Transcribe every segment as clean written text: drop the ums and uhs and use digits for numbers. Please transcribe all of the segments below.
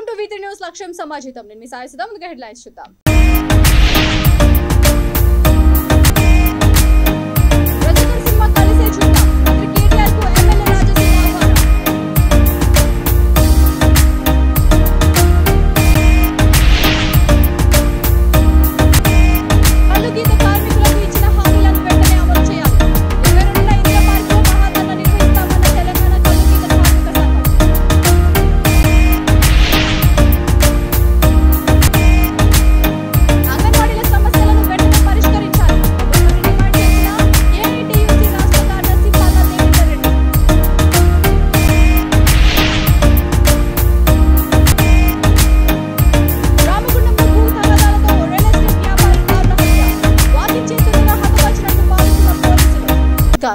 Welcome to V3 news లక్ష్యం సమాజితం. నేను మీ సాయి సుధా. ముందుగా హెడ్లైన్స్ చూద్దాం. రజకర్ సినిమా కలిసే చూద్దాం. మంత్రి కేటీఆర్ కు ఎమ్మెల్యే రాజసింగ్ ఆహ్వానం. కల్లు గీత కార్మికులకు ఇచ్చిన హామీలను వెంటనే అమలు చేయాలి. 22న ఇందిరా పార్క్ లో మహాధర్నా నిర్వహిస్తామన్న తెలంగాణ కల్లు గీత కార్మిక సంఘం.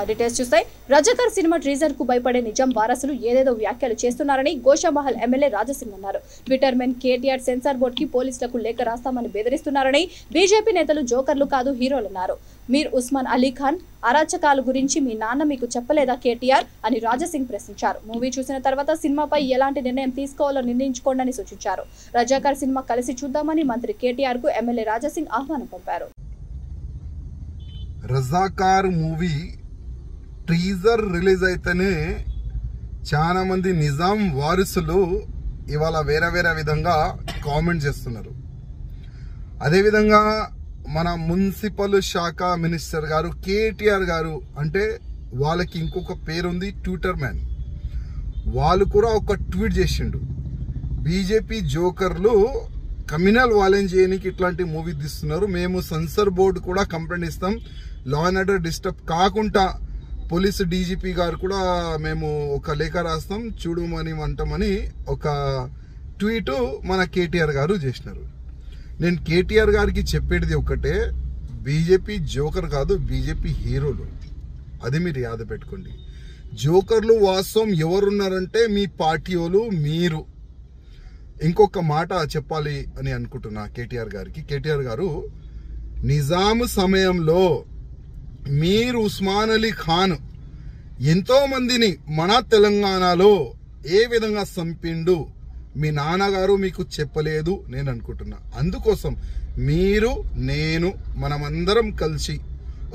డీటెయిల్స్ చూస్తే రజకర్ సినిమా ట్రీజర్ కు భయపడే నిజాం వారసులు ఏదేదో వ్యాఖ్యలు చేస్తున్నారని గోషామహల్ ఎమ్మెల్యే రాజసింగ్ అన్నారు. ట్విట్టర్ మెన్ కేటీఆర్ సెన్సార్ బోర్డు కి పోలీసులకు లేఖ రాస్తామని బెదిరిస్తున్నారని బీజేపీ నేతలు జోకర్లు కాదు హీరోలన్నారు. మీర్ ఉస్మాన్ అలీ ఖాన్ అరాచకాల గురించి మీ నాన్న మీకు చెప్పలేదా కేటీఆర్ అని రాజసింగ్ ప్రశ్నించారు. మూవీ చూసిన తర్వాత సినిమాపై ఎలాంటి నిర్ణయం తీసుకోవాలో నిర్ణయించుకోండి అని సూచించారు. రజకర్ సినిమా కలిసి చూద్దామని మంత్రి కేటీఆర్ కు ఎమ్మెల్యే రాజసింగ్ ఆహ్వానం పంపారు. రజాకార్ మూవీ టీజర్ రిలీజ్ అయితేనే చాలా మంది నిజాం వారసులు ఇవాళ వేరే వేరే విధంగా కామెంట్ చేస్తున్నారు. అదేవిధంగా మన మున్సిపల్ శాఖ మినిస్టర్ గారు కేటీఆర్ గారు అంటే వాళ్ళకి ఇంకొక పేరుంది ట్విట్టర్ మ్యాన్. వాళ్ళు కూడా ఒక ట్వీట్ చేసిండు. బీజేపీ జోకర్లు కమ్యూనల్ వాలెన్స్ చేయడానికి ఇట్లాంటి మూవీ తీస్తున్నారు. మేము సెన్సార్ బోర్డు కూడా కంప్లైంట్ ఇస్తాం. లా అండ్ ఆర్డర్ డిస్టర్బ్ కాకుండా పోలీసు డీజీపీ గారు కూడా మేము ఒక లేఖ రాస్తాం చూడమని అంటామని ఒక ట్వీట్ మన కేటీఆర్ గారు చేసినారు. నేను కేటీఆర్ గారికి చెప్పేది ఒకటే, బీజేపీ జోకర్ కాదు, బీజేపీ హీరోలు. అది మీరు యాద పెట్టుకోండి. జోకర్లు వాస్తవం ఎవరున్నారంటే మీ పార్టీ వాళ్ళు మీరు. ఇంకొక మాట చెప్పాలి అని అనుకుంటున్నా కేటీఆర్ గారికి. కేటీఆర్ గారు నిజాం సమయంలో మీర్ ఉస్మాన్ అలీ ఖాన్ ఎంతో మందిని మన తెలంగాణలో ఏ విధంగా చంపిండు మీ నాన్నగారు మీకు చెప్పలేదు నేను అనుకుంటున్నా. అందుకోసం మీరు నేను మనమందరం కలిసి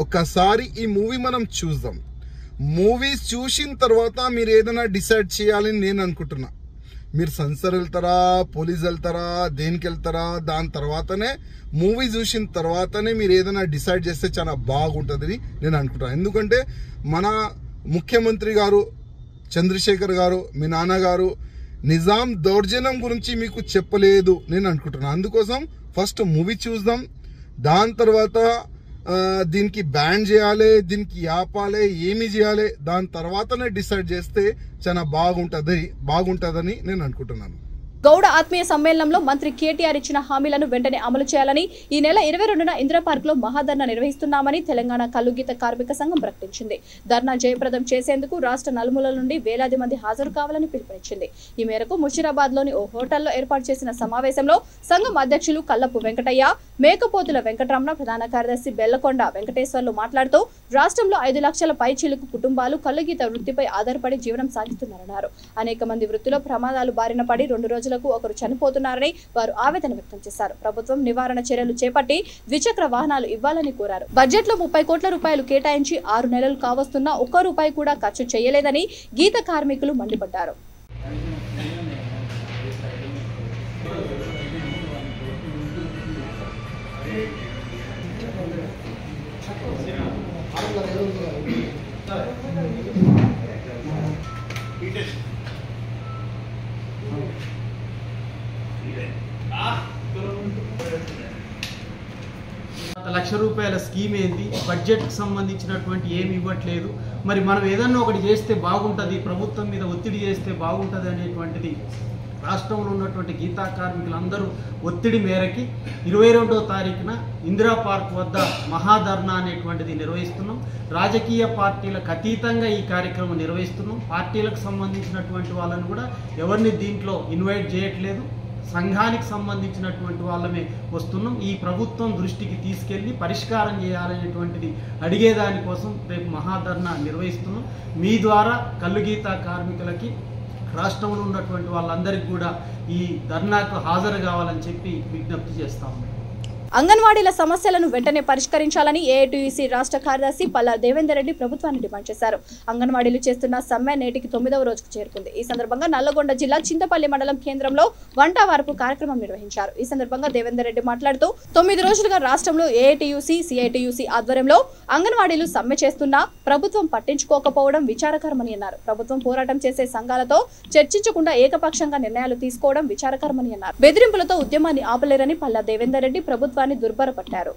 ఒక్కసారి ఈ మూవీ మనం చూద్దాం. మూవీ చూసిన తర్వాత మీరు ఏదైనా డిసైడ్ చేయాలని నేను అనుకుంటున్నా. మీరు సెన్సార్ వెళ్తారా, పోలీస్ వెళ్తారా, దేనికి వెళ్తారా, దాని తర్వాతనే మూవీ చూసిన తర్వాతనే మీరు ఏదైనా డిసైడ్ చేస్తే చాలా బాగుంటుందని నేను అనుకుంటాను. ఎందుకంటే మన ముఖ్యమంత్రి గారు చంద్రశేఖర్ గారు మీ నాన్నగారు నిజాం దౌర్జన్యం గురించి మీకు చెప్పలేదు నేను అనుకుంటున్నాను. అందుకోసం ఫస్ట్ మూవీ చూద్దాం. దాని తర్వాత దీనికి బ్యాన్ చేయాలి, దీనికి ఆపాలి, ఏమి చేయాలి, దాని తర్వాతనే డిసైడ్ చేస్తే చాలా బాగుంటుందని నేను అనుకుంటున్నాను. గౌడ ఆత్మీయ సమ్మేళనంలో మంత్రి కేటీఆర్ ఇచ్చిన హామీలను వెంటనే అమలు చేయాలని ఈ నెల 22న ఇందిరా పార్క్ లో మహాధర్నా నిర్వహిస్తున్నామని తెలంగాణ కల్లుగీత కార్మిక సంఘం ప్రకటించింది. ధర్నా జయప్రదం చేసేందుకు రాష్ట్ర నలుమూలల నుండి వేలాది మంది హాజరు కావాలని పిలుపునిచ్చింది. ఈ మేరకు ముషీరాబాద్ లోని ఓ హోటల్లో ఏర్పాటు చేసిన సమావేశంలో సంఘం అధ్యక్షులు కల్లపు వెంకటయ్య, మేకపోతుల వెంకటరమణ, ప్రధాన కార్యదర్శి బెల్లకొండ వెంకటేశ్వర్లు మాట్లాడుతూ రాష్ట్రంలో 5 లక్షల పైచిలుకు కుటుంబాలు కల్లుగీత వృత్తిపై ఆధారపడి జీవనం సాగిస్తున్నారన్నారు. అనేక మంది వృత్తిలో ప్రమాదాలు బారిన పడి 2 రోజులకు ఒకరు చనిపోతున్నారని వారు ఆవేదన వ్యక్తం చేశారు. ప్రభుత్వం నివారణ చర్యలు చేపట్టి ద్విచక్ర వాహనాలు ఇవ్వాలని కోరారు. బడ్జెట్ లో 30 కోట్ల రూపాయలు కేటాయించి 6 నెలలు కావస్తున్నా ఒక్క రూపాయి కూడా ఖర్చు చేయలేదని గీత కార్మికులు మండిపడ్డారు. లక్ష రూపాయల స్కీమ్ ఏంటి, బడ్జెట్ కి సంబంధించినటువంటి ఏమి ఇవ్వట్లేదు. మరి మనం ఏదన్నా ఒకటి చేస్తే బాగుంటుంది, ప్రభుత్వం మీద ఒత్తిడి చేస్తే బాగుంటుంది అనేటువంటిది రాష్ట్రంలో ఉన్నటువంటి గీతా కార్మికులందరూ ఒత్తిడి మేరకి 22వ తారీఖున ఇందిరా పార్క్ వద్ద మహాధర్నా అనేటువంటిది నిర్వహిస్తున్నాం. రాజకీయ పార్టీలకు అతీతంగా ఈ కార్యక్రమం నిర్వహిస్తున్నాం. పార్టీలకు సంబంధించినటువంటి వాళ్ళని కూడా ఎవరిని దీంట్లో ఇన్వైట్ చేయట్లేదు. సంఘానికి సంబంధించినటువంటి వాళ్ళమే వస్తున్నాం. ఈ ప్రభుత్వం దృష్టికి తీసుకెళ్లి పరిష్కారం చేయాలనేటువంటిది అడిగేదానికోసం రేపు మహాధర్నా నిర్వహిస్తున్నాం. మీ ద్వారా కల్లుగీత కార్మికులకి రాష్ట్రంలో ఉన్నటువంటి వాళ్ళందరికీ కూడా ఈ ధర్నాకు హాజరు కావాలని చెప్పి విజ్ఞప్తి చేస్తా ఉన్నాం. అంగన్వాడీల సమస్యలను వెంటనే పరిష్కరించాలని ఏఐటీయూసీ రాష్ట్ర కార్యదర్శి పల్లా దేవేందర్ రెడ్డి ప్రభుత్వాన్ని డిమాండ్ చేశారు. అంగన్వాడీలు చేస్తున్న సమ్మె నేటికి 9వ రోజుకు చేరుకుంది. ఈ సందర్భంగా నల్లగొండ జిల్లా చింతపల్లి మండలం కేంద్రంలో వంట వార్పు కార్యక్రమం నిర్వహించారు. ఈ సందర్భంగా దేవేందర్ రెడ్డి మాట్లాడుతూ 9 రోజులుగా రాష్ట్రంలో ఏఐటీయూసీ, సిఐటీయూసీ ఆధ్వర్యంలో అంగన్వాడీలు సమ్మె చేస్తున్నా ప్రభుత్వం పట్టించుకోకపోవడం విచారకరమని అన్నారు. ప్రభుత్వం పోరాటం చేసే సంఘాలతో చర్చించకుండా ఏకపక్షంగా నిర్ణయాలు తీసుకోవడం విచారకరమని అన్నారు. బెదిరింపులతో ఉద్యమాన్ని ఆపలేరని పల్లా దేవేందర్ రెడ్డి ప్రభుత్వాన్ని దుర్భరపట్టారు.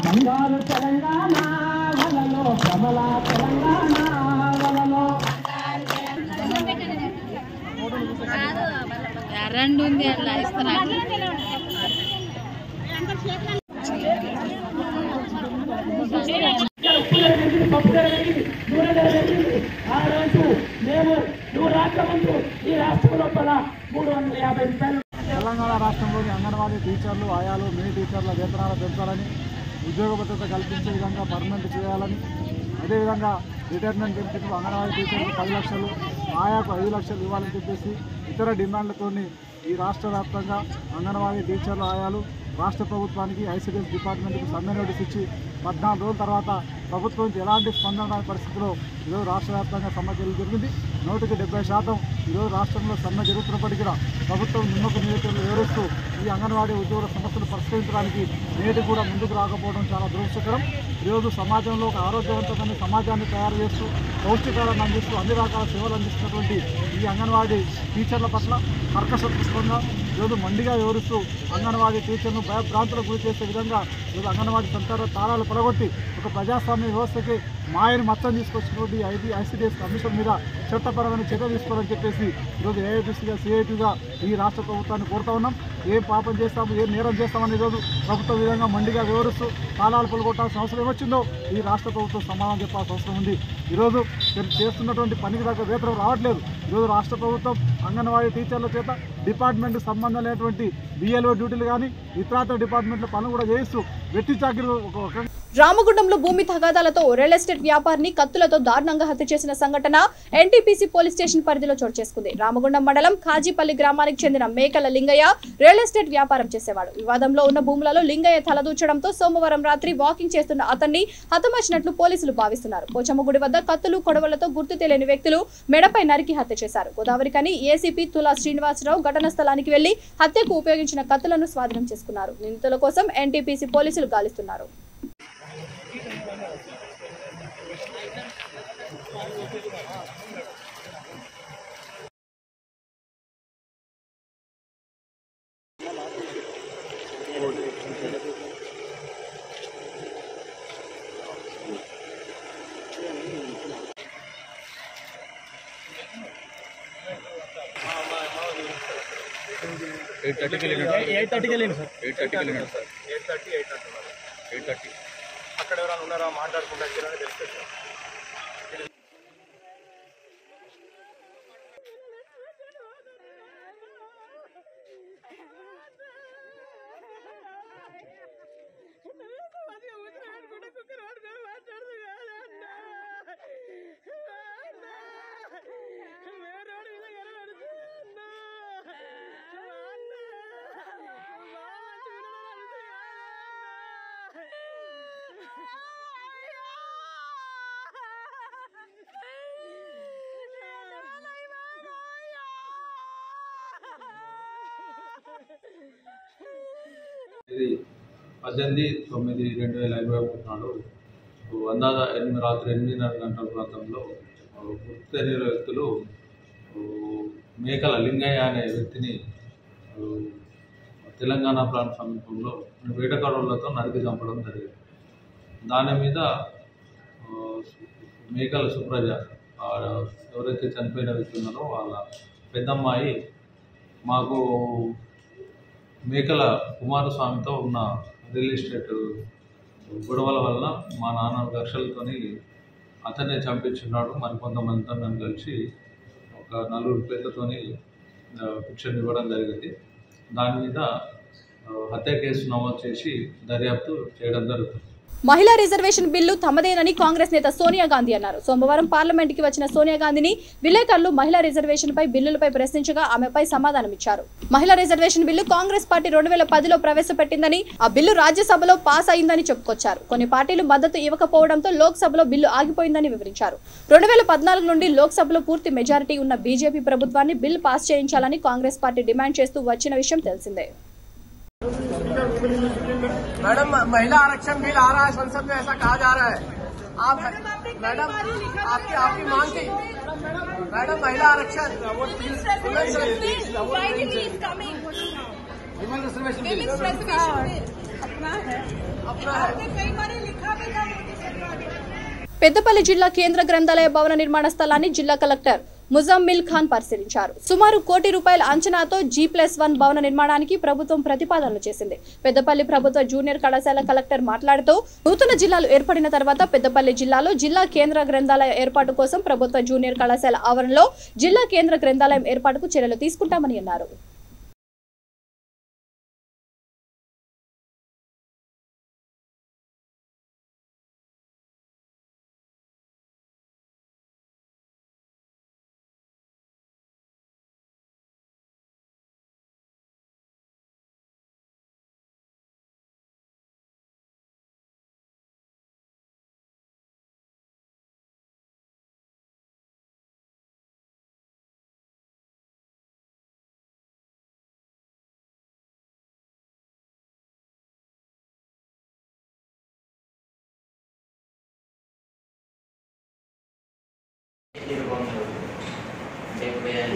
బంగారు తెలంగాణ వలలో కమల తెలంగాణ వలలో రెండు ఉంది అట్లా ఇస్తారా? ఆ రోజు మేము 100 రాష్ట్ర ముందు ఈ రాష్ట్రం లోపల 350 రూపాయలు. తెలంగాణ రాష్ట్రంలోని అంగన్వాడీ టీచర్లు, ఆయాలు, మినీ టీచర్ల వేతనాలు పెంచాలని, ఉద్యోగ భద్రత కల్పించే విధంగా పర్మనెంట్ చేయాలని, అదేవిధంగా రిటైర్మెంట్ బెనిఫిట్లు అంగన్వాడీ టీచర్లకు 10 లక్షలు, ఆయాకు 5 లక్షలు ఇవ్వాలని చెప్పేసి ఇతర డిమాండ్లతోని ఈ రాష్ట్ర వ్యాప్తంగా అంగన్వాడీ టీచర్లు, ఆయాలు రాష్ట్ర ప్రభుత్వానికి ఐసిడిఎస్ డిపార్ట్మెంట్కి సమ్మె నోటీస్ ఇచ్చి 14 రోజుల తర్వాత ప్రభుత్వం నుంచి ఎలాంటి స్పందన రాని పరిస్థితిలో ఈరోజు రాష్ట్ర వ్యాప్తంగా సమ్మె జరిగింది. 100% ఈరోజు రాష్ట్రంలో సమ్మె జరుగుతున్నప్పటికీ కూడా ప్రభుత్వం నిమ్మకు నీరులు వివరిస్తూ ఈ అంగన్వాడీ ఉద్యోగుల సమస్యలు పరిష్కరించడానికి నేటి కూడా ముందుకు రాకపోవడం చాలా దురదృష్టకరం. ఈరోజు సమాజంలో ఒక ఆరోగ్యవంతమైన సమాజాన్ని తయారు చేస్తూ పౌష్టికాలను అందిస్తూ అన్ని రకాల సేవలు అందిస్తున్నటువంటి ఈ అంగన్వాడీ టీచర్ల పట్ల కర్కశత్వంగా ఈరోజు మండిగా వివరిస్తూ అంగన్వాడీ టీచర్ను భయభ్రాంతులకు గురి చేసే విధంగా ఈరోజు అంగన్వాడీ సంస్థల తాళాలు పడగొట్టి ఒక ప్రజాస్వామ్య వ్యవస్థకి మాయను మచ్చం తీసుకొచ్చినటువంటి ఐసిడిఎస్ కమిషన్ మీద చట్టపరమైన చర్య తీసుకోవాలని చెప్పేసి ఈరోజు ఏఐటీసీగా, సిఐటీగా ఈ రాష్ట్ర ప్రభుత్వాన్ని కోరుతా ఉన్నాం. ఏం పాపం చేస్తాము, ఏం నేరం చేస్తామని ఈరోజు ప్రభుత్వ విధంగా మండిగా వివరిస్తూ తాళాలు పలుకొట్టాల్సిన అవసరం ఏమొచ్చిందో ఈ రాష్ట్ర ప్రభుత్వం సమాధానం చెప్పాల్సిన అవసరం ఉంది. ఈరోజు చేస్తున్నటువంటి పనికి దగ్గర వేతనం రావట్లేదు. ఈరోజు రాష్ట్ర ప్రభుత్వం అంగన్వాడీ టీచర్ల చేత డిపార్ట్మెంట్కి సంబంధం లేనటువంటి బిఎల్ఓ డ్యూటీలు కానీ ఇతర డిపార్ట్మెంట్ల పనులు కూడా చేయిస్తూ వెట్టి చాకిరీలు ఒక రామగుండంలో భూమి తగాదాలతో రియల్ ఎస్టేట్ వ్యాపారిని కత్తులతో దారుణంగా హత్య చేసిన సంఘటన ఎన్టీపీసీ పోలీస్ స్టేషన్ పరిధిలో చోటు చేసుకుంది. రామగుండం మండలం కాజీపల్లి గ్రామానికి చెందిన మేకల లింగయ్య రియల్ ఎస్టేట్ వ్యాపారం చేసేవాడు. వివాదంలో ఉన్న భూములలో లింగయ్య తలదూచడంతో సోమవారం రాత్రి వాకింగ్ చేస్తున్న అతన్ని హతమార్చినట్లు పోలీసులు భావిస్తున్నారు. పోచమ్మ గుడి వద్ద కత్తులు, కొడవలతో గుర్తు తెలియని వ్యక్తులు మెడపై నరికి హత్య చేశారు. గోదావరికని ఏసీపీ తులా శ్రీనివాసరావు ఘటనా స్థలానికి వెళ్లి హత్యకు ఉపయోగించిన కత్తులను స్వాధీనం చేసుకున్నారు. నిందితుల కోసం ఎన్టీపీసీ పోలీసులు గాలిస్తున్నారు. అక్కడ ఎవరైనా ఉన్నారా మాట్లాడుకుంటా తెలుస్తుంది. ఇది 18/9/2023 నాడు రాత్రి 8:30 గంటల ప్రాంతంలో గుర్తు తెలియని వ్యక్తులు మేకల లింగయ్య అనే వ్యక్తిని తెలంగాణ ప్రాంత సమీపంలో వేటగాడులతో నరికి చంపడం జరిగింది. దాని మీద మేకల సుప్రజ ఎవరైతే చనిపోయిన వ్యక్తి ఉన్నారో వాళ్ళ పెద్దమ్మాయి మాకు మేకల కుమారస్వామితో ఉన్న రియల్ ఎస్టేట్ గొడవల వల్ల మా నాన్న లక్షలతోని అతనే చంపించున్నాడు. మరి కొంతమందితో నన్ను కలిసి ఒక 4 పేర్లతోని పిక్చర్ ఇవ్వడం జరిగింది. దాని మీద హత్య కేసు నమోదు చేసి దర్యాప్తు చేయడం జరుగుతుంది. మహిళా రిజర్వేషన్ బిల్లు తమదేనని కాంగ్రెస్ నేత సోనియా గాంధీ అన్నారు. సోమవారం పార్లమెంట్కి వచ్చిన సోనియా గాంధీని విలేకరులు మహిళా రిజర్వేషన్ పై బిల్లులపై ప్రశ్నించగా ఆమెపై సమాధానమిచ్చారు. మహిళా రిజర్వేషన్ బిల్లు కాంగ్రెస్ పార్టీ 2010లో ప్రవేశపెట్టిందని, ఆ బిల్లు రాజ్యసభలో పాస్ అయిందని చెప్పుకొచ్చారు. కొన్ని పార్టీలు మద్దతు ఇవ్వకపోవడంతో లోక్సభలో బిల్లు ఆగిపోయిందని వివరించారు. 2014 నుండి లోక్సభలో పూర్తి మెజారిటీ ఉన్న బీజేపీ ప్రభుత్వాన్ని బిల్లు పాస్ చేయించాలని కాంగ్రెస్ పార్టీ డిమాండ్ చేస్తూ వచ్చిన విషయం తెలిసిందే. मैडम महिला आरक्षण बिल आ रहा है संसद में, ऐसा कहा जा रहा है। आप मैडम आपकी मांग थी मैडम महिला आरक्षण పెద్దపల్లి జిల్లా కేంద్ర గ్రంథాలయ భవన నిర్మాణ స్థలాన్ని జిల్లా కలెక్టర్ ముజమ్మిల్ ఖాన్ పరిశీలించారు. సుమారు ₹1 అంచనాతో G+1 భవన నిర్మాణానికి ప్రభుత్వం ప్రతిపాదనలు చేసింది. పెద్దపల్లి ప్రభుత్వ జూనియర్ కళాశాల కలెక్టర్ మాట్లాడుతూ, నూతన జిల్లాలు ఏర్పడిన తర్వాత పెద్దపల్లి జిల్లాలో జిల్లా కేంద్ర గ్రంథాలయ ఏర్పాటు కోసం ప్రభుత్వ జూనియర్ కళాశాల ఆవరణలో జిల్లా కేంద్ర గ్రంథాలయం ఏర్పాటుకు చర్యలు తీసుకుంటామని అన్నారు.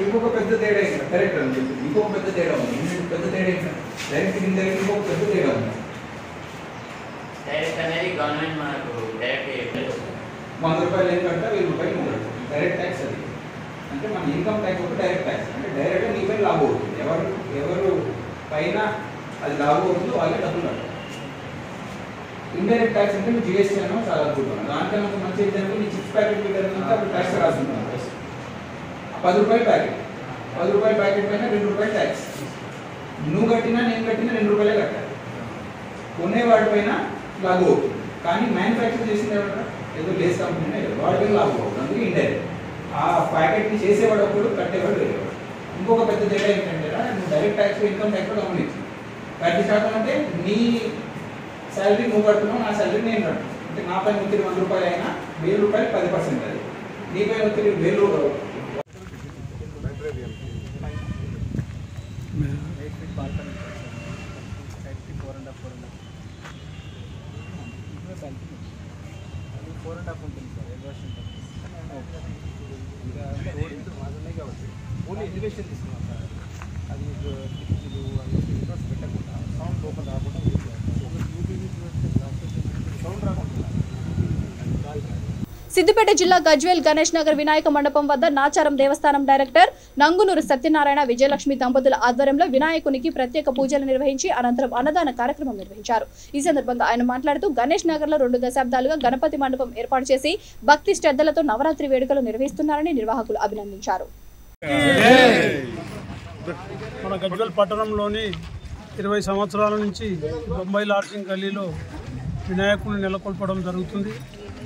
ఇంకొక పెద్ద తేడా కరెక్ట్ అని చెప్పి ఇంకొక పెద్ద తేడా ఉంది. పెద్ద తేడా డైరెక్ట్ కింద ఇంకొక పెద్ద తేడా ఉంది. డైరెక్ట్ అనేది గవర్నమెంట్ మనకు డైరెక్ట్ ₹100 ఏం కట్టా ₹1000 డైరెక్ట్ ట్యాక్స్. అది అంటే మన ఇన్కమ్ ట్యాక్స్ ఒక డైరెక్ట్ ట్యాక్స్, అంటే డైరెక్ట్గా నీ పైన లాభం అవుతుంది. ఎవరు పైన అది లాభం అవుతుందో వాళ్ళే డబ్బులు కట్టాలి. ఇండైరెక్ట్ ట్యాక్స్ అంటే నువ్వు జిఎస్టీ అన్నా చాలా అద్భుతం. దానికన్నా మంచి ఏంటంటే నీ చిప్స్ ప్యాకెట్ అప్పుడు ట్యాక్స్ రాస్తున్నాను. ₹10 ప్యాకెట్, ₹10 ప్యాకెట్ పైన ₹2 ట్యాక్స్. నువ్వు కట్టినా నేను కట్టినా ₹2 కట్టాలి. కొనేవాడి పైన లాభం అవుతుంది. కానీ మ్యానుఫ్యాక్చర్ చేసింది ఎవరు? ఏదో లేస్ కంపెనీ వాడి పైన లాభం అవుతుంది. అందుకే ఇండైరెక్ట్. ఆ ప్యాకెట్ని చేసేవాడు ఒకడు, కట్టేవాడు వేరేవాడు. ఇంకొక పెద్ద తేడా ఏంటంటే నువ్వు డైరెక్ట్ ట్యాక్స్ ఇన్కమ్ ట్యాక్స్ గమనించు. 10% అంటే నీ శాలరీ నువ్వు కడుతున్నావు, నా శాలరీ నేను కడుతున్నాను. అంటే నా పైన ఒత్తిడి ₹100 అయినా ₹1000 10% అది. నీ పైన ఒత్తిడి ₹1000. ఓన్లీ ఎలివేషన్ తీసుకున్నాం సార్. అది కిటికీలు అది ఇంట్రెస్ట్ పెట్టకుండా సౌండ్ లోపల రాకుండా సౌండ్ రాకుండా. సిద్దిపేట జిల్లా గజ్వేల్ గణేష్ నగర్ వినాయక మండపం వద్ద నాచారం దేవస్థానం డైరెక్టర్ నంగునూరు సత్యనారాయణ విజయలక్ష్మి దంపతుల ఆధ్వర్యంలో వినాయకునికి ప్రత్యేక పూజలు నిర్వహించి అనంతరం అన్నదాన కార్యక్రమం నిర్వహించారు. ఈ సందర్భంగా ఆయన మాట్లాడుతూ, గణేష్ నగర్ లో 2 దశాబ్దాలుగా గణపతి మండపం ఏర్పాటు చేసి భక్తి శ్రద్ధలతో నవరాత్రి వేడుకలు నిర్వహిస్తున్నారని నిర్వాహకులు అభినందించారు. మన గజ్వేల్ పట్టణంలోని 20 సంవత్సరాల నుంచి బొంబాయి లాడ్జింగ్ గల్లీలో వినాయకుడిని నెలకొల్పడం జరుగుతుంది.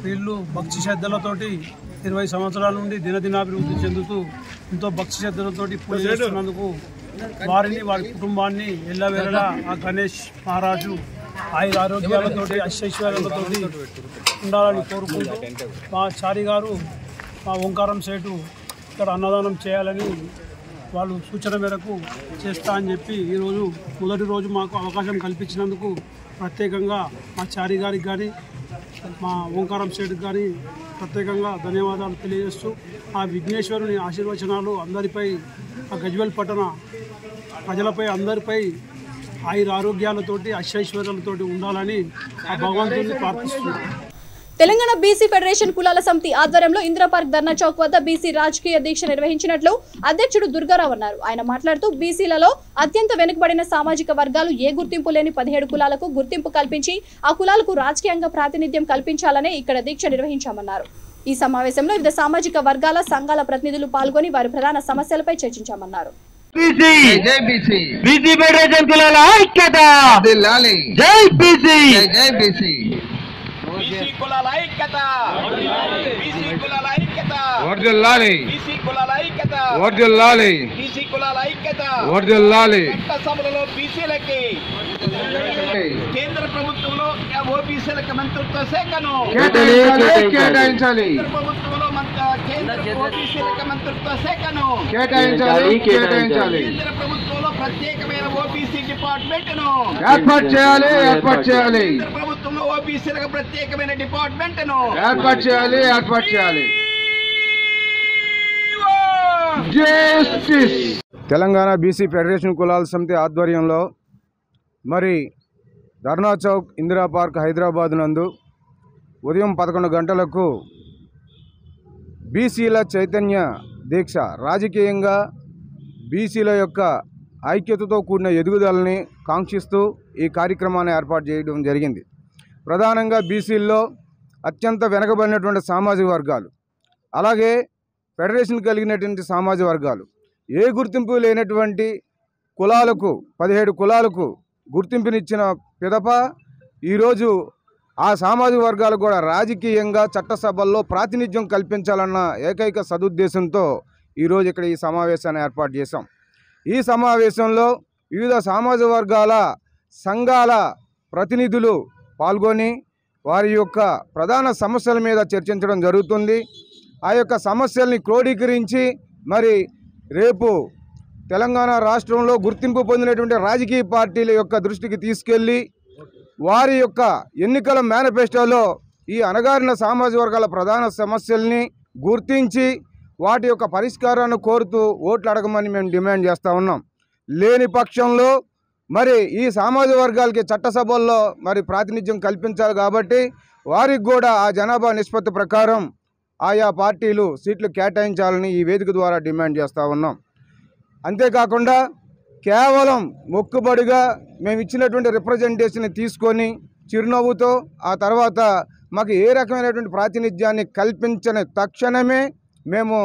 వీళ్ళు భక్తి శ్రద్ధలతోటి 20 సంవత్సరాల నుండి దినదినాభివృద్ధి చెందుతూ ఎంతో భక్తి శ్రద్ధలతోటి పూజ చేస్తున్నందుకు వారిని, వారి కుటుంబాన్ని ఎల్లవేళలా ఆ గణేష్ మహారాజు ఆరోగ్యాలతోటి ఐశ్వర్యాలతోటి ఉండాలని కోరుకుంటూ మా చారి గారు, మా ఓంకారం సేటు ఇక్కడ అన్నదానం చేయాలని వాళ్ళు సూచన మేరకు చేస్తా అని చెప్పి ఈరోజు మొదటి రోజు మాకు అవకాశం కల్పించినందుకు ప్రత్యేకంగా మా చారి గారికి కానీ మా ఓంకారం సేటుకి కానీ ప్రత్యేకంగా ధన్యవాదాలు తెలియజేస్తూ, ఆ విఘ్నేశ్వరుని ఆశీర్వచనాలు అందరిపై, ఆ గజ్వేల్ పట్టణ ప్రజలపై అందరిపై ఆరోగ్యాలతోటి ఐశ్వర్యాలతోటి ఉండాలని ఆ భగవంతుని ప్రార్థిస్తున్నారు. తెలంగాణ బీసీ ఫెడరేషన్ కులాల సమితి ఆధ్వర్యంలో ఇందిరా పార్క్ ధర్నా చౌక్ వద్ద బీసీ రాజకీయ దీక్ష నిర్వహించినట్లు అధ్యక్షుడు దుర్గారావు అన్నారు. ఆయన మాట్లాడుతూ బీసీలలో అత్యంత వెనుకబడిన సామాజిక వర్గాలు ఏ గుర్తింపు లేని 17 కులాలకు గుర్తింపు కల్పించి ఆ కులాలకు రాజకీయంగా ప్రాతినిధ్యం కల్పించాలనే ఇక్కడ దీక్ష నిర్వహించామన్నారు. ఈ సమావేశంలో వివిధ సామాజిక వర్గాల సంఘాల ప్రతినిధులు పాల్గొని వారి ప్రధాన సమస్యలపై చర్చించామన్నారు. బీసీ కులాల ఐక్యత, బీసీ కులాల ఐక్యత, బీసీ కులాల ఐక్యత, బీసీ కులాల ఐక్యత, చట్టసభలలో బీసీలకి కేంద్ర ప్రభుత్వంలో ఓబీసీలకు మంత్రిత్వ శాఖను కేటాయించాలి. కేంద్ర ప్రభుత్వంలో కేంద్ర ఓబీసీలకు మంత్రిత్వ శాఖను కేటాయించాలి. కేంద్ర ప్రభుత్వంలో ప్రత్యేకమైన ఓబీసీ డిపార్ట్మెంట్ ను ఏర్పాటు చేయాలి. కేంద్ర ప్రభుత్వంలో ఓబీసీలకు ప్రత్యేకమైన డిపార్ట్మెంట్ ను ఏర్పాటు చేయాలి. తెలంగాణ బీసీ ఫెడరేషన్ కులాల సమితి ఆధ్వర్యంలో మరి ధర్నా చౌక్ ఇందిరా పార్క్ హైదరాబాద్ నందు ఉదయం 11 గంటలకు బీసీల చైతన్య దీక్ష, రాజకీయంగా బీసీల యొక్క ఐక్యతతో కూడిన ఎదుగుదలని కాంక్షిస్తూ ఈ కార్యక్రమాన్ని ఏర్పాటు చేయడం జరిగింది. ప్రధానంగా బీసీల్లో అత్యంత వెనకబడినటువంటి సామాజిక వర్గాలు, అలాగే ఫెడరేషన్ కలిగినటువంటి సామాజిక వర్గాలు, ఏ గుర్తింపు లేనటువంటి కులాలకు 17 కులాలకు గుర్తింపునిచ్చిన పిదప ఈరోజు ఆ సామాజిక వర్గాలకు కూడా రాజకీయంగా చట్టసభల్లో ప్రాతినిధ్యం కల్పించాలన్న ఏకైక సదుద్దేశంతో ఈరోజు ఇక్కడ ఈ సమావేశాన్ని ఏర్పాటు చేశాం. ఈ సమావేశంలో వివిధ సామాజిక వర్గాల సంఘాల ప్రతినిధులు పాల్గొని వారి యొక్క ప్రధాన సమస్యల మీద చర్చించడం జరుగుతుంది. ఆ యొక్క సమస్యల్ని క్రోడీకరించి మరి రేపు తెలంగాణ రాష్ట్రంలో గుర్తింపు పొందినటువంటి రాజకీయ పార్టీల యొక్క దృష్టికి తీసుకెళ్ళి వారి యొక్క ఎన్నికల మేనిఫెస్టోలో ఈ అణగారిన సామాజిక వర్గాల ప్రధాన సమస్యల్ని గుర్తించి వాటి యొక్క పరిష్కారాన్ని కోరుతూ ఓట్లు అడగమని మేము డిమాండ్ చేస్తూ ఉన్నాం. లేని పక్షంలో మరి ఈ సామాజిక వర్గాలకి చట్టసభల్లో మరి ప్రాతినిధ్యం కల్పించాలి కాబట్టి వారికి కూడా ఆ జనాభా నిష్పత్తి ప్రకారం ఆయా పార్టీలు సీట్లు కేటాయించాలని ఈ వేదిక ద్వారా డిమాండ్ చేస్తూ ఉన్నాం. అంతేకాకుండా కేవలం మొక్కుబడిగా మేము ఇచ్చినటువంటి రిప్రజెంటేషన్ తీసుకొని చిరునవ్వుతో ఆ తర్వాత మాకు ఏ రకమైనటువంటి ప్రాతినిధ్యాన్ని కల్పించని తక్షణమే మేము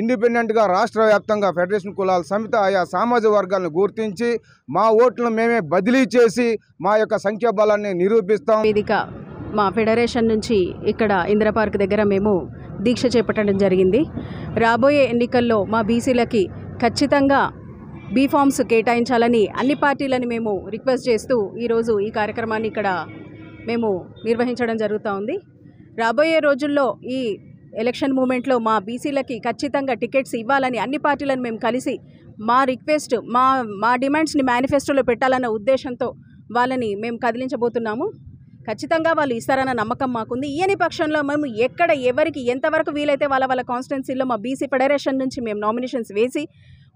ఇండిపెండెంట్గా రాష్ట్ర వ్యాప్తంగా ఫెడరేషన్ కులాల సమితి ఆయా సామాజిక వర్గాలను గుర్తించి మా ఓట్లను మేమే బదిలీ చేసి మా యొక్క సంఖ్యాబలాన్ని నిరూపిస్తాం. వేదిక మా ఫెడరేషన్ నుంచి ఇక్కడ ఇందిరా పార్క్ దగ్గర మేము దీక్ష చేపట్టడం జరిగింది. రాబోయే ఎన్నికల్లో మా బీసీలకి ఖచ్చితంగా బీ ఫామ్స్ కేటాయించాలని అన్ని పార్టీలని మేము రిక్వెస్ట్ చేస్తూ ఈరోజు ఈ కార్యక్రమాన్ని ఇక్కడ మేము నిర్వహించడం జరుగుతూ ఉంది. రాబోయే రోజుల్లో ఈ ఎలక్షన్ మూమెంట్లో మా బీసీలకి ఖచ్చితంగా టికెట్స్ ఇవ్వాలని అన్ని పార్టీలను మేము కలిసి మా రిక్వెస్ట్ మా డిమాండ్స్ని మేనిఫెస్టోలో పెట్టాలన్న ఉద్దేశంతో వాళ్ళని మేము కదిలించబోతున్నాము. ఖచ్చితంగా వాళ్ళు ఇస్తారన్న నమ్మకం మాకుంది. ఈయని పక్షంలో మేము ఎక్కడ ఎవరికి ఎంతవరకు వీలైతే వాళ్ళ కాన్స్టిట్యున్సీలో మా బీసీ ఫెడరేషన్ నుంచి మేము నామినేషన్స్ వేసి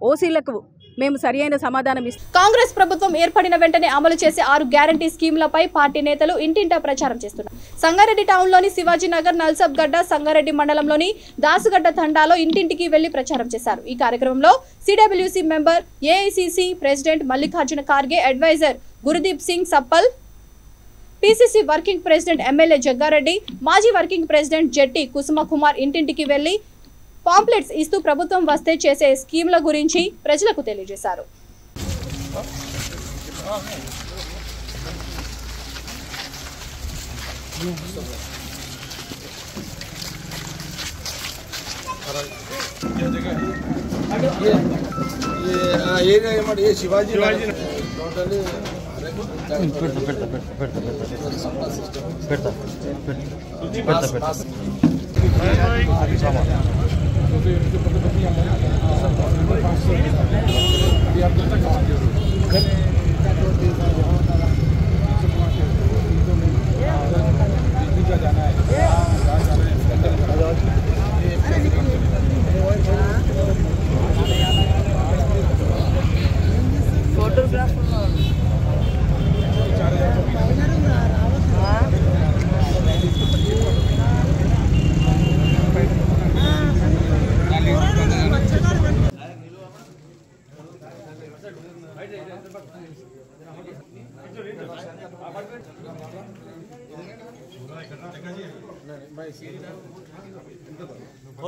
ఓసీలకు మేము సరియైన సమాధానం ఇస్తాం. కాంగ్రెస్ ప్రభుత్వం ఏర్పడిన వెంటనే అమలు చేసే 6 గ్యారంటీ స్కీమ్లపై పార్టీ నేతలు ఇంటింటా ప్రచారం చేస్తున్నారు. సంగారెడ్డి టౌన్లోని శివాజీనగర్, నల్సబ్గడ్డ, సంగారెడ్డి మండలంలోని దాసుగడ్డ తండాలో ఇంటింటికి వెళ్లి ప్రచారం చేశారు. ఈ కార్యక్రమంలో CWC member, AICC president Mallikarjuna Kharge, adviser Gurdeep Singh Sappal, PCC working president MLA Jaggareddy, మాజీ వర్కింగ్ ప్రెసిడెంట్ జెట్టి కుసుమ కుమార్ ఇంటింటికి వెళ్లి పాంప్లెట్స్ ఇస్తూ ప్రభుత్వం వస్తే చేసే స్కీమ్ల గురించి ప్రజలకు తెలియజేశారు.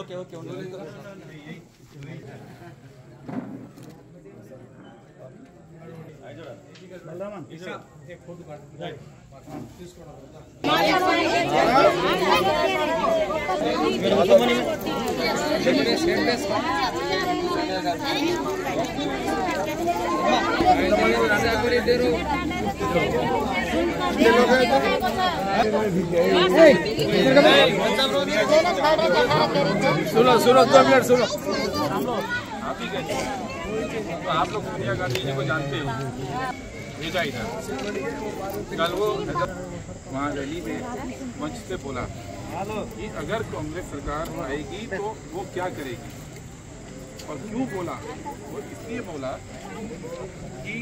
ఓకే ఓకే सुनो सुनो 2 मिनट सुनो। आप ही कहते हैं तो आप लोग सोनिया गांधी जी को जानते हो, भेजा इधर। कल वो वहाँ रैली में मंच से बोला कि अगर कांग्रेस सरकार आएगी तो वो क्या करेगी, और क्यों बोला, वो इसलिए बोला कि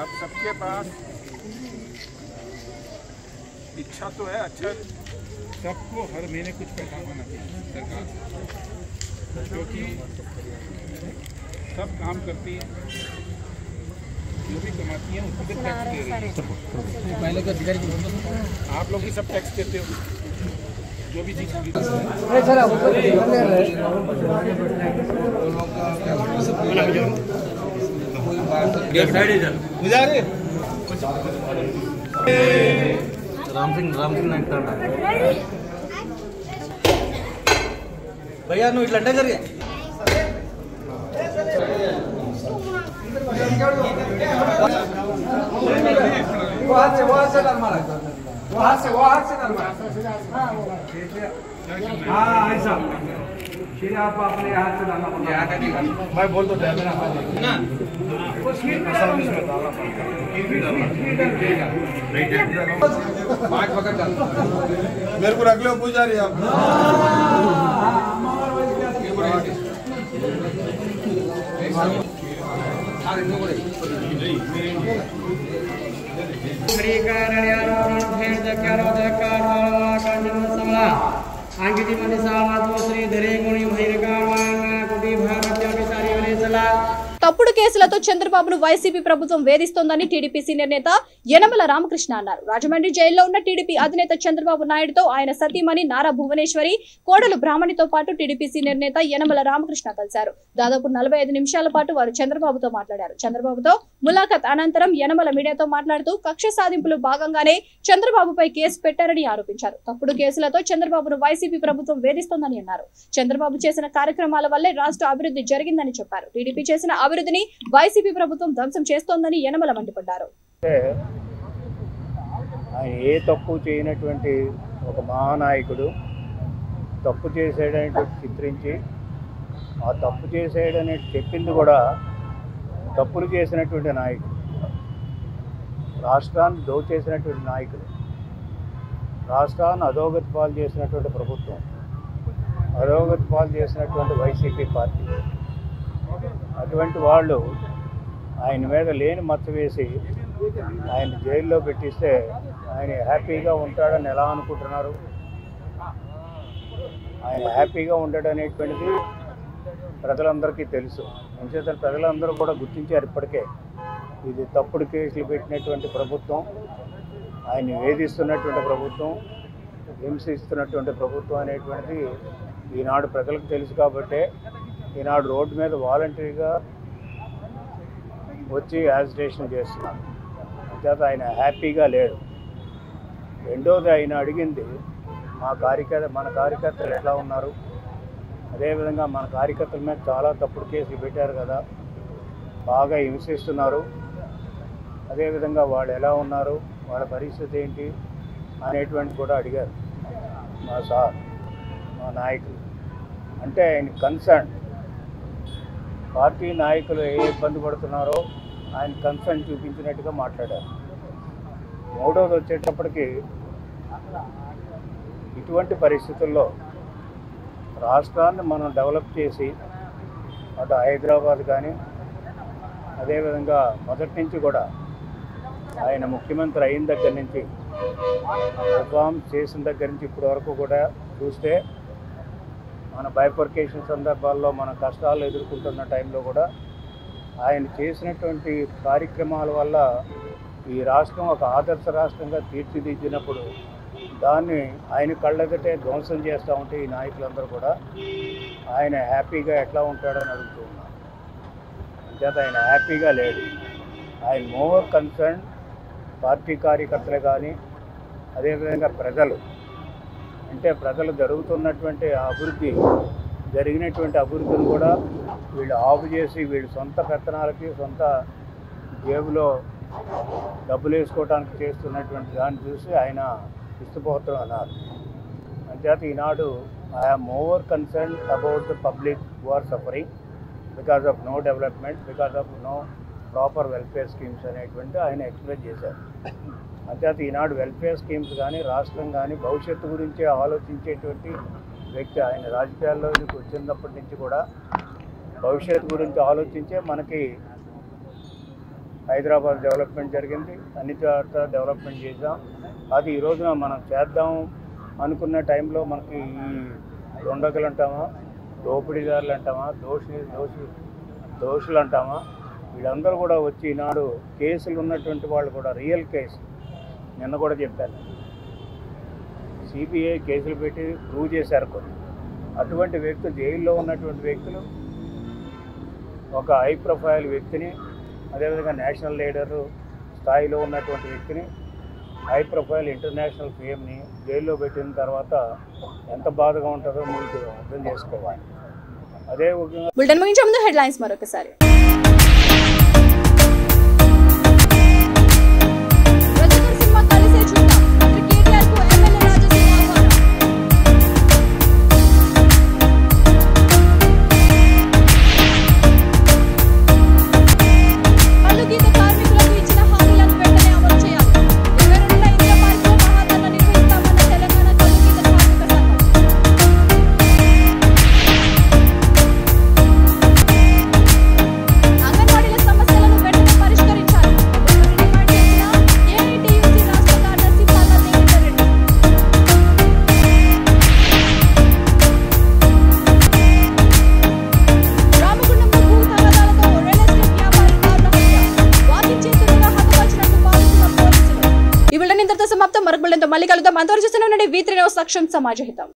अब सबके पास इच्छा तो है, अच्छा सबको हर महीने कुछ पैसा आना चाहिए सरकार, क्योंकि सब काम करती है, जो भी कमाती है उसको भी टैक्स दे रही है। पहले तो अधिकारी आप लोग भी सब टैक्स देते हो, जो भी चीज़ राम सिंह भैया నువ్వు ఇట్లా అంటే జరిగే आप अपने हाथ से डालना मैं बोल दो ना मेरे को रख लो पुजारी आप अंकित मनसा श्री धरे गुणी भैरकाटी भारत తప్పుడు కేసులతో చంద్రబాబును వైసీపీ ప్రభుత్వం వేధిస్తోందని టీడీపీ సీనియర్ నేత యనమల రామకృష్ణ అన్నారు. రాజమండ్రి జైల్లో ఉన్న టీడీపీ అధినేత చంద్రబాబు నాయుడుతో ఆయన సతీమణి నారా భువనేశ్వరి, కోడలు బ్రాహ్మణితో పాటు టీడీపీ సీనియర్ నేత యనమల రామకృష్ణ కలిశారు. దాదాపు 45 నిమిషాల పాటు వారు చంద్రబాబుతో మాట్లాడారు. చంద్రబాబుతో ములాఖత్ అనంతరం యనమల మీడియాతో మాట్లాడుతూ కక్ష సాధింపులు భాగంగానే చంద్రబాబుపై కేసు పెట్టారని ఆరోపించారు. తప్పుడు కేసులతో చంద్రబాబును వైసీపీ ప్రభుత్వం వేధిస్తోందని అన్నారు. చంద్రబాబు చేసిన కార్యక్రమాల వల్లే రాష్ట్ర అభివృద్ధి జరిగిందని చెప్పారు. టీడీపీ చేసిన అభివృద్ధిని వైసీపీ ప్రభుత్వం ధ్వంసం చేస్తోందని యనమల మండిపడ్డారు. ఆయన ఏ తప్పు చేయనటువంటి ఒక మహానాయకుడు తప్పు చేసేయడానికి చిత్రించి ఆ తప్పు చేసేయడని చెప్పింది కూడా తప్పులు చేసినటువంటి నాయకుడు, రాష్ట్రాన్ని దోచేసినటువంటి నాయకుడు, రాష్ట్రాన్ని అధోగతి పాలు చేసినటువంటి ప్రభుత్వం, అధోగతి పాలు చేసినటువంటి వైసీపీ పార్టీ, అటువంటి వాళ్ళు ఆయన మీద లేని మచ్చ వేసి ఆయన జైల్లో పెట్టిస్తే ఆయన హ్యాపీగా ఉంటాడని ఎలా అనుకుంటున్నారు? ఆయన హ్యాపీగా ఉంటాడనేటువంటిది ప్రజలందరికీ తెలుసు. అంచేత ప్రజలందరూ కూడా గుర్తించారు ఇప్పటికే. ఇది తప్పుడు కేసులు పెట్టినటువంటి ప్రభుత్వం, ఆయన్ని వేధిస్తున్నటువంటి ప్రభుత్వం, హింసిస్తున్నటువంటి ప్రభుత్వం అనేటువంటిది ఈనాడు ప్రజలకు తెలుసు. కాబట్టే ఈనాడు రోడ్డు మీద వాలంటరీగా వచ్చి యాజిటేషన్ చేస్తున్నారు. అంచేత ఆయన హ్యాపీగా లేడు. రెండోది ఆయన అడిగింది మన కార్యకర్తలు ఎట్లా ఉన్నారు, అదేవిధంగా మన కార్యకర్తల మీద చాలా తప్పుడు కేసులు పెట్టారు కదా, బాగా హింసిస్తున్నారు, అదేవిధంగా వాళ్ళు ఎలా ఉన్నారు, వాళ్ళ పరిస్థితి ఏంటి అనేటువంటి కూడా అడిగారు మా నాయకులు. అంటే ఆయన కన్సర్న్, పార్టీ నాయకులు ఏ ఇబ్బంది పడుతున్నారో ఆయన కన్సర్న్ చూపించినట్టుగా మాట్లాడారు. మూడవది వచ్చేటప్పటికి ఇటువంటి పరిస్థితుల్లో రాష్ట్రాన్ని మనం డెవలప్ చేసి అటు హైదరాబాద్ కానీ అదేవిధంగా మొదటి నుంచి కూడా ఆయన ముఖ్యమంత్రి అయిన దగ్గర నుంచి రిఫార్మ్ చేసిన దగ్గర నుంచి ఇప్పటి వరకు కూడా చూస్తే మన బైఫర్కేషన్ సందర్భాల్లో మన కష్టాలు ఎదుర్కొంటున్న టైంలో కూడా ఆయన చేసినటువంటి కార్యక్రమాల వల్ల ఈ రాష్ట్రం ఒక ఆదర్శ రాష్ట్రంగా తీర్చిదిద్దినప్పుడు దాన్ని ఆయన కళ్ళెదటే ధ్వంసం చేస్తూ ఉంటే ఈ నాయకులందరూ కూడా ఆయన హ్యాపీగా ఎట్లా ఉంటాడని అడుగుతూ ఉన్నారు. అంచేత ఆయన హ్యాపీగా లేడు. ఆయన మోర్ కన్సర్న్ పార్టీ కార్యకర్తలు కానీ అదేవిధంగా ప్రజలు, అంటే ప్రజలు జరుగుతున్నటువంటి అభివృద్ధి, జరిగినటువంటి అభివృద్ధిని కూడా వీళ్ళు ఆఫ్ చేసి వీళ్ళు సొంత పెత్తనాలకి సొంత జేబులో డబ్బులు వేసుకోవడానికి చేస్తున్నటువంటి దాన్ని చూసి ఆయన ఇష్టపోతాం అన్నారు. అంచేత ఈనాడు I'm more concern about the public who are suffering because of no development, because of no proper welfare schemes అనేటువంటి ఆయన ఎక్స్ప్లెయిన్ చేశారు. అంచేత ఈనాడు వెల్ఫేర్ స్కీమ్స్ కానీ రాష్ట్రం కానీ భవిష్యత్తు గురించి ఆలోచించేటువంటి వ్యక్తి ఆయన. రాజకీయాల్లోకి వచ్చినప్పటి నుంచి కూడా భవిష్యత్తు గురించి ఆలోచించే మనకి హైదరాబాద్ డెవలప్మెంట్ జరిగింది, అన్ని చోట్ల డెవలప్మెంట్ చేసాం. అది ఈ రోజున మనం చేద్దాం అనుకున్న టైంలో మనకి ఈ దొండగలు అంటామా, దోపిడీదారులు అంటామా, దోషులు అంటామా, వీళ్ళందరూ కూడా వచ్చి ఈనాడు కేసులు ఉన్నటువంటి వాళ్ళు కూడా రియల్ కేసు నిన్న కూడా చెప్పాను, సిబిఐ కేసులు పెట్టి ప్రూవ్ చేశారు కొన్ని. అటువంటి వ్యక్తులు, జైల్లో ఉన్నటువంటి వ్యక్తులు, ఒక హై ప్రొఫైల్ వ్యక్తిని, అదేవిధంగా నేషనల్ లీడరు స్థాయిలో ఉన్నటువంటి వ్యక్తిని, హై ప్రొఫైల్ ఇంటర్నేషనల్ ఫేమ్ని జైల్లో పెట్టిన తర్వాత ఎంత బాధగా ఉంటుందో మీకు అర్థం చేసుకోవాలి. అదే బులెటిన్ ముగించే ముందు హెడ్లైన్స్ మరొకసారి. మళ్ళీ కలుద్దాం. అంతవరకు చూస్తూనే ఉండండి V3 న్యూస్, లక్ష్యం సమాజహితం.